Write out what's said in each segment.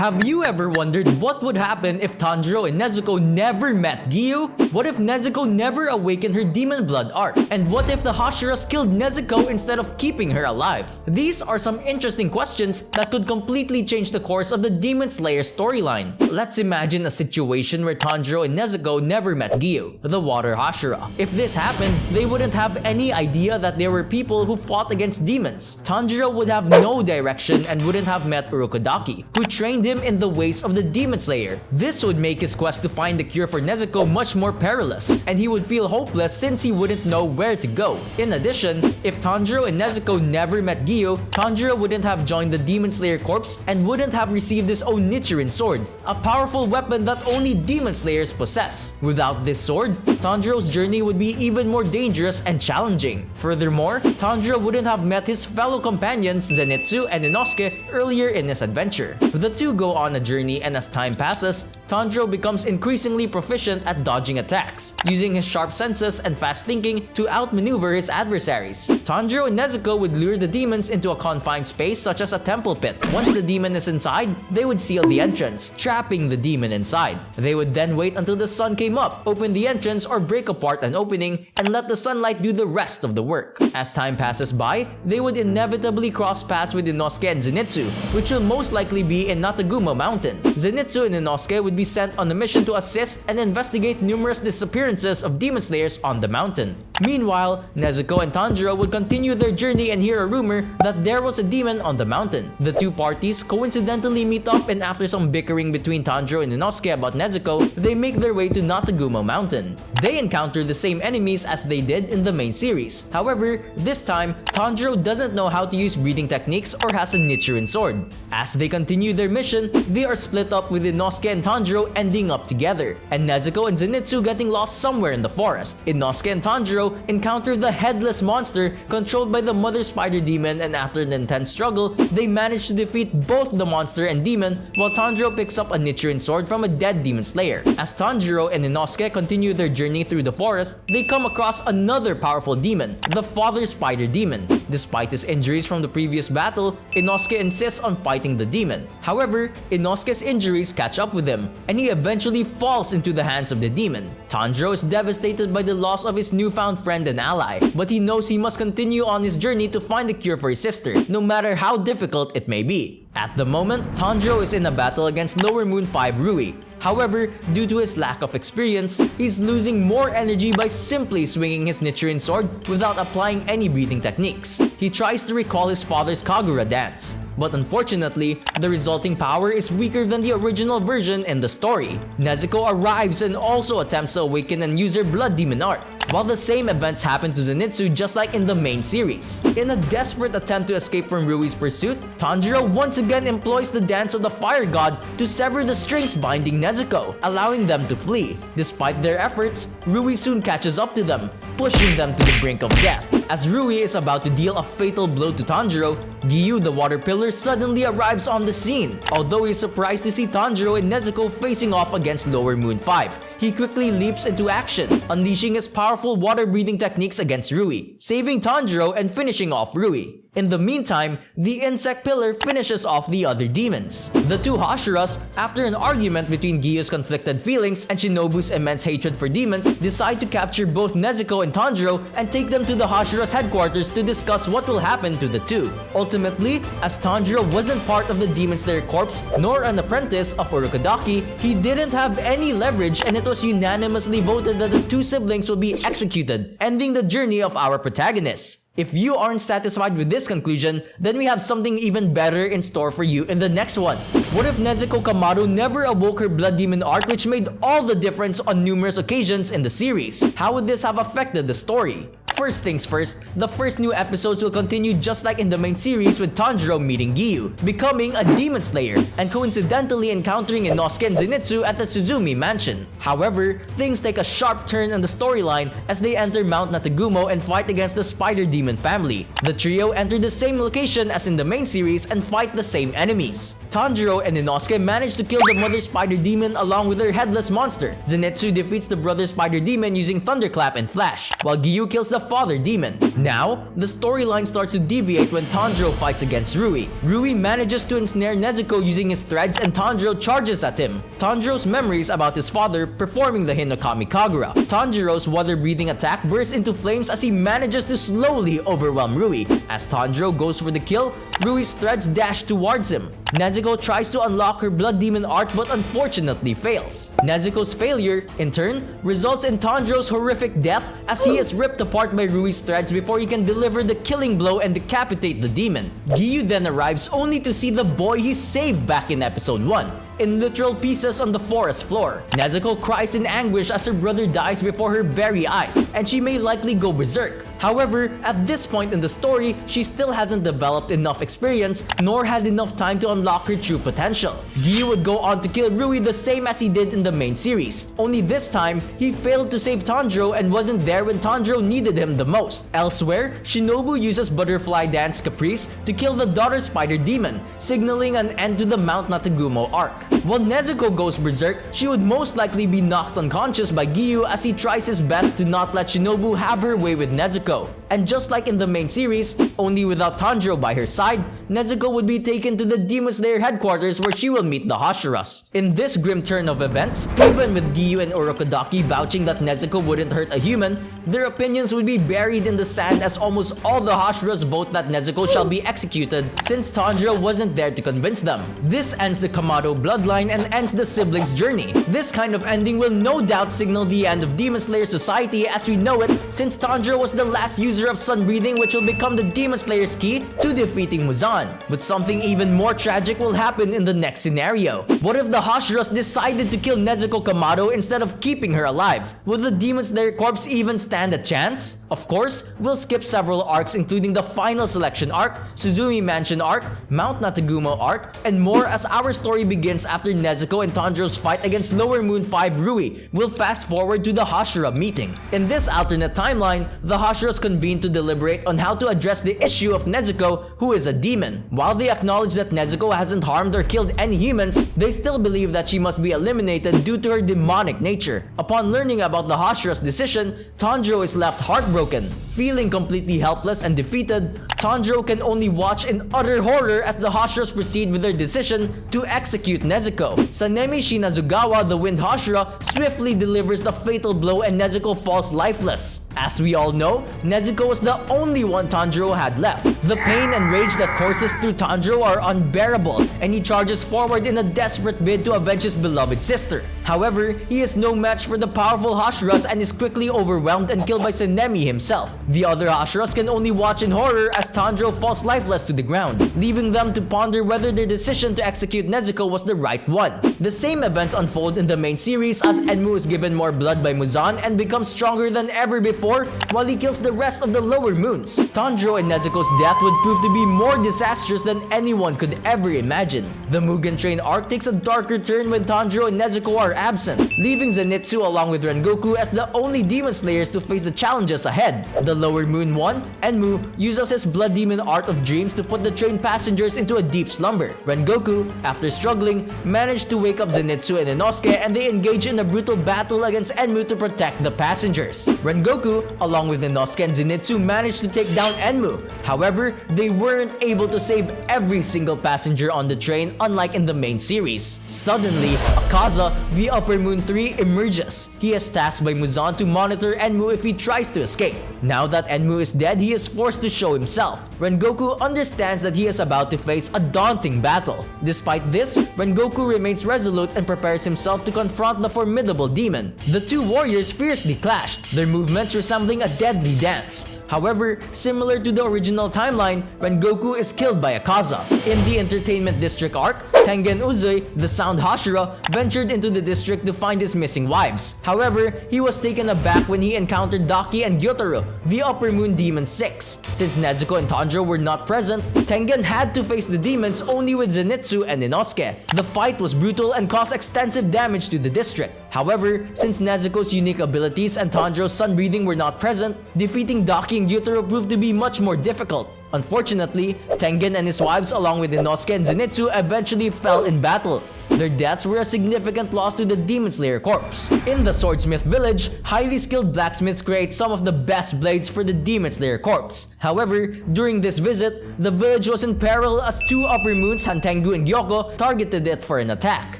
Have you ever wondered what would happen if Tanjiro and Nezuko never met Giyu? What if Nezuko never awakened her demon blood art? And what if the Hashiras killed Nezuko instead of keeping her alive? These are some interesting questions that could completely change the course of the Demon Slayer storyline. Let's imagine a situation where Tanjiro and Nezuko never met Giyu, the water Hashira. If this happened, they wouldn't have any idea that there were people who fought against demons. Tanjiro would have no direction and wouldn't have met Urokodaki, who trained him in the ways of the Demon Slayer. This would make his quest to find the cure for Nezuko much more perilous, and he would feel hopeless since he wouldn't know where to go. In addition, if Tanjiro and Nezuko never met Giyu, Tanjiro wouldn't have joined the Demon Slayer Corps and wouldn't have received his 𝗪𝗕𝗰 sword, a powerful weapon that only Demon Slayers possess. Without this sword, Tanjiro's journey would be even more dangerous and challenging. Furthermore, Tanjiro wouldn't have met his fellow companions Zenitsu and Inosuke earlier in his adventure. The two go on a journey, and as time passes, Tanjiro becomes increasingly proficient at dodging attacks, using his sharp senses and fast thinking to outmaneuver his adversaries. Tanjiro and Nezuko would lure the demons into a confined space such as a temple pit. Once the demon is inside, they would seal the entrance, trapping the demon inside. They would then wait until the sun came up, open the entrance or break apart an opening, and let the sunlight do the rest of the work. As time passes by, they would inevitably cross paths with Inosuke and Zenitsu, which will most likely be in Nataguma Mountain. Zenitsu and Inosuke would be sent on a mission to assist and investigate numerous disappearances of demon slayers on the mountain. Meanwhile, Nezuko and Tanjiro would continue their journey and hear a rumor that there was a demon on the mountain. The two parties coincidentally meet up, and after some bickering between Tanjiro and Inosuke about Nezuko, they make their way to Nataguma Mountain. They encounter the same enemies as they did in the main series. However, this time, Tanjiro doesn't know how to use breathing techniques or has a 𝗪𝗕𝗰 sword. As they continue their mission, they are split up with Inosuke and Tanjiro ending up together, and Nezuko and Zenitsu getting lost somewhere in the forest. Inosuke and Tanjiro encounter the headless monster controlled by the mother spider demon, and after an intense struggle, they manage to defeat both the monster and demon, while Tanjiro picks up a 𝗪𝗕𝗰 sword from a dead demon slayer. As Tanjiro and Inosuke continue their journey through the forest, they come across another powerful demon, the father spider demon. Despite his injuries from the previous battle, Inosuke insists on fighting the demon. However, Inosuke's injuries catch up with him, and he eventually falls into the hands of the demon. Tanjiro is devastated by the loss of his newfound friend and ally, but he knows he must continue on his journey to find a cure for his sister, no matter how difficult it may be. At the moment, Tanjiro is in a battle against 𝗪𝗰𝗵 𝗪𝗁. However, due to his lack of experience, he's losing more energy by simply swinging his 𝗪𝗕𝗰 sword without applying any breathing techniques. He tries to recall his father's Kagura dance, but unfortunately, the resulting power is weaker than the original version in the story. Nezuko arrives and also attempts to awaken and use her blood demon art, while the same events happen to Zenitsu just like in the main series. In a desperate attempt to escape from Rui's pursuit, Tanjiro once again employs the dance of the fire god to sever the strings binding Nezuko, allowing them to flee. Despite their efforts, Rui soon catches up to them, pushing them to the brink of death. As Rui is about to deal a fatal blow to Tanjiro, Giyu the water pillar suddenly arrives on the scene. Although he's surprised to see Tanjiro and Nezuko facing off against 𝗪𝗰𝗵, he quickly leaps into action, unleashing his powerful water breathing techniques against Rui, saving Tanjiro and finishing off Rui. In the meantime, the insect pillar finishes off the other demons. The two Hashiras, after an argument between Giyu's conflicted feelings and Shinobu's immense hatred for demons, decide to capture both Nezuko and Tanjiro and take them to the Hashiras' headquarters to discuss what will happen to the two. Ultimately, as Tanjiro wasn't part of the Demon Slayer Corps nor an apprentice of Urokodaki, he didn't have any leverage, and it was unanimously voted that the two siblings will be executed, ending the journey of our protagonists. If you aren't satisfied with this conclusion, then we have something even better in store for you in the next one. What if Nezuko Kamaru never awoke her blood demon art, which made all the difference on numerous occasions in the series? How would this have affected the story? First things first, the first new episodes will continue just like in the main series, with Tanjiro meeting Giyu, becoming a demon slayer, and coincidentally encountering Inosuke and Zenitsu at the Tsuzumi mansion. However, things take a sharp turn in the storyline as they enter Mount Natagumo and fight against the spider demon family. The trio enter the same location as in the main series and fight the same enemies. Tanjiro and Inosuke manage to kill the Mother Spider Demon along with her headless monster. Zenitsu defeats the Brother Spider Demon using Thunderclap and Flash, while Giyu kills the Father Demon. Now, the storyline starts to deviate when Tanjiro fights against Rui. Rui manages to ensnare Nezuko using his threads and Tanjiro charges at him. Tanjiro's memories about his father performing the Hinokami Kagura. Tanjiro's water-breathing attack bursts into flames as he manages to slowly overwhelm Rui. As Tanjiro goes for the kill, Rui's threads dash towards him. Nezuko tries to unlock her Blood Demon art but unfortunately fails. Nezuko's failure, in turn, results in Tanjiro's horrific death as he is ripped apart by Rui's threads before he can deliver the killing blow and decapitate the demon. Giyu then arrives only to see the boy he saved back in episode 1 in literal pieces on the forest floor. Nezuko cries in anguish as her brother dies before her very eyes, and she may likely go berserk. However, at this point in the story, she still hasn't developed enough experience nor had enough time to unlock her true potential. Giyu would go on to kill Rui the same as he did in the main series, only this time, he failed to save Tanjiro and wasn't there when Tanjiro needed him the most. Elsewhere, Shinobu uses Butterfly Dance Caprice to kill the Daughter Spider Demon, signaling an end to the Mount Natagumo arc. While Nezuko goes berserk, she would most likely be knocked unconscious by Giyu as he tries his best to not let Shinobu have her way with Nezuko. And just like in the main series, only without Tanjiro by her side, Nezuko would be taken to the Demon Slayer headquarters where she will meet the Hashiras. In this grim turn of events, even with Giyu and Urokodaki vouching that Nezuko wouldn't hurt a human, their opinions would be buried in the sand as almost all the Hashiras vote that Nezuko shall be executed since Tanjiro wasn't there to convince them. This ends the Kamado bloodline and ends the siblings' journey. This kind of ending will no doubt signal the end of Demon Slayer society as we know it, since Tanjiro was the last user of sun breathing, which will become the Demon Slayer's key to defeating Muzan. But something even more tragic will happen in the next scenario. What if the Hashiras decided to kill Nezuko Kamado instead of keeping her alive? Will the Demon Slayer corpse even stand a chance? Of course, we'll skip several arcs including the final selection arc, Suzumi Mansion arc, Mount Natagumo arc, and more as our story begins after Nezuko and Tanjiro's fight against Lower Moon 5 Rui. We'll fast forward to the Hashira meeting. In this alternate timeline, the Hashiras convene to deliberate on how to address the issue of Nezuko, who is a demon. While they acknowledge that Nezuko hasn't harmed or killed any humans, they still believe that she must be eliminated due to her demonic nature. Upon learning about the Hashira's decision, Tanjiro is left heartbroken. Feeling completely helpless and defeated, Tanjiro can only watch in utter horror as the Hashiras proceed with their decision to execute Nezuko. Sanemi Shinazugawa, the Wind Hashira, swiftly delivers the fatal blow and Nezuko falls lifeless. As we all know, Nezuko was the only one Tanjiro had left. The pain and rage that courses through Tanjiro are unbearable, and he charges forward in a desperate bid to avenge his beloved sister. However, he is no match for the powerful Hashiras and is quickly overwhelmed and killed by Sanemi himself. The other Hashiras can only watch in horror as Tanjiro falls lifeless to the ground, leaving them to ponder whether their decision to execute Nezuko was the right one. The same events unfold in the main series as Enmu is given more blood by Muzan and becomes stronger than ever before while he kills the rest of the lower moons. Tanjiro and Nezuko's death would prove to be more disastrous than anyone could ever imagine. The Mugen Train arc takes a darker turn when Tanjiro and Nezuko are absent, leaving Zenitsu along with Rengoku as the only demon slayers to face the challenges ahead. The lower moon one, Enmu, uses his Blood Demon Art of Dreams to put the train passengers into a deep slumber. Rengoku, after struggling, managed to wake up Zenitsu and Inosuke and they engage in a brutal battle against Enmu to protect the passengers. Rengoku, along with Inosuke and Zenitsu, managed to take down Enmu. However, they weren't able to save every single passenger on the train, unlike in the main series. Suddenly, Akaza, the Upper Moon 3, emerges. He is tasked by Muzan to monitor Enmu if he tries to escape. Now that Enmu is dead, he is forced to show himself. Rengoku understands that he is about to face a daunting battle. Despite this, Rengoku remains resolute and prepares himself to confront the formidable demon. The two warriors fiercely clashed, their movements resembling a deadly dance. However, similar to the original timeline, Rengoku is killed by Akaza. In the Entertainment District arc, Tengen Uzui, the Sound Hashira, ventured into the district to find his missing wives. However, he was taken aback when he encountered Daki and Gyotaro, the Upper Moon Demon 6. Since Nezuko and Tanjiro were not present, Tengen had to face the demons only with Zenitsu and Inosuke. The fight was brutal and caused extensive damage to the district. However, since Nezuko's unique abilities and Tanjiro's sun breathing were not present, defeating Daki and Gyutaro proved to be much more difficult. Unfortunately, Tengen and his wives along with Inosuke and Zenitsu eventually fell in battle. Their deaths were a significant loss to the Demon Slayer Corps. In the Swordsmith Village, highly skilled blacksmiths create some of the best blades for the Demon Slayer Corps. However, during this visit, the village was in peril as two upper moons, Hantengu and Gyoko, targeted it for an attack.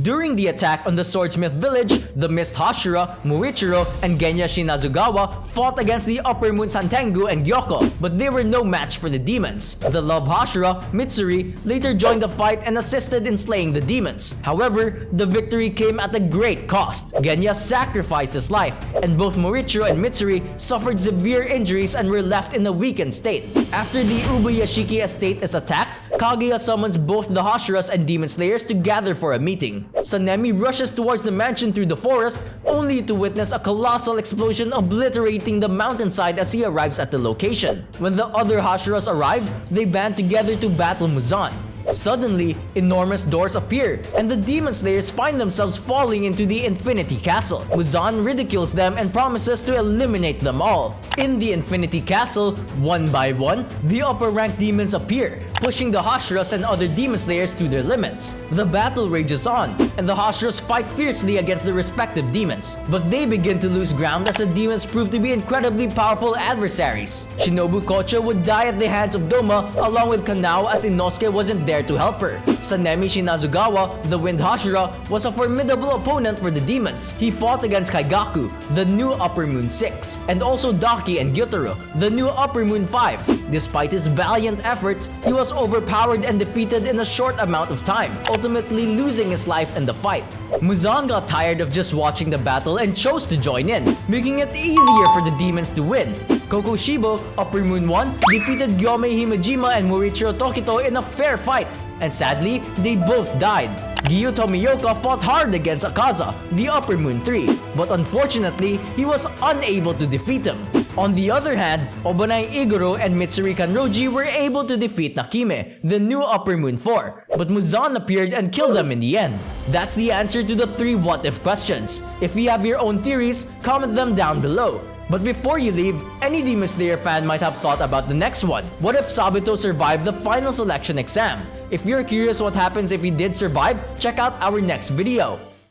During the attack on the Swordsmith Village, the Mist Hashira, Muichiro, and Genya Shinazugawa fought against the upper moons Hantengu and Gyoko, but they were no match for the demons. The Love Hashira, Mitsuri, later joined the fight and assisted in slaying the demons. However, the victory came at a great cost. Genya sacrificed his life, and both Muichiro and Mitsuri suffered severe injuries and were left in a weakened state. After the Ubuyashiki estate is attacked, Kaguya summons both the Hashiras and Demon Slayers to gather for a meeting. Sanemi rushes towards the mansion through the forest, only to witness a colossal explosion obliterating the mountainside as he arrives at the location. When the other Hashiras arrive, they band together to battle Muzan. Suddenly, enormous doors appear, and the Demon Slayers find themselves falling into the Infinity Castle. Muzan ridicules them and promises to eliminate them all. In the Infinity Castle, one by one, the upper-ranked demons appear, pushing the Hashiras and other Demon Slayers to their limits. The battle rages on, and the Hashiras fight fiercely against the respective demons. But they begin to lose ground as the demons prove to be incredibly powerful adversaries. Shinobu Kocho would die at the hands of Doma, along with Kanao, as Inosuke wasn't there to help her. Sanemi Shinazugawa, the Wind Hashira, was a formidable opponent for the demons. He fought against Kaigaku, the new Upper Moon 6, and also Daki and Gyutaro, the new Upper Moon 5. Despite his valiant efforts, he was overpowered and defeated in a short amount of time, ultimately losing his life in the fight. Muzan got tired of just watching the battle and chose to join in, making it easier for the demons to win. Kokoshibo, Upper Moon 1, defeated Gyomei Himejima and Muichiro Tokito in a fair fight, and sadly, they both died. Giyu Tomioka fought hard against Akaza, the Upper Moon 3, but unfortunately, he was unable to defeat him. On the other hand, Obanai Igoro and Mitsuri Kanroji were able to defeat Nakime, the new Upper Moon 4, but Muzan appeared and killed them in the end. That's the answer to the 3 what-if questions. If you have your own theories, comment them down below. But before you leave, any Demon Slayer fan might have thought about the next one. What if Sabito survived the final selection exam? If you're curious what happens if he did survive, check out our next video.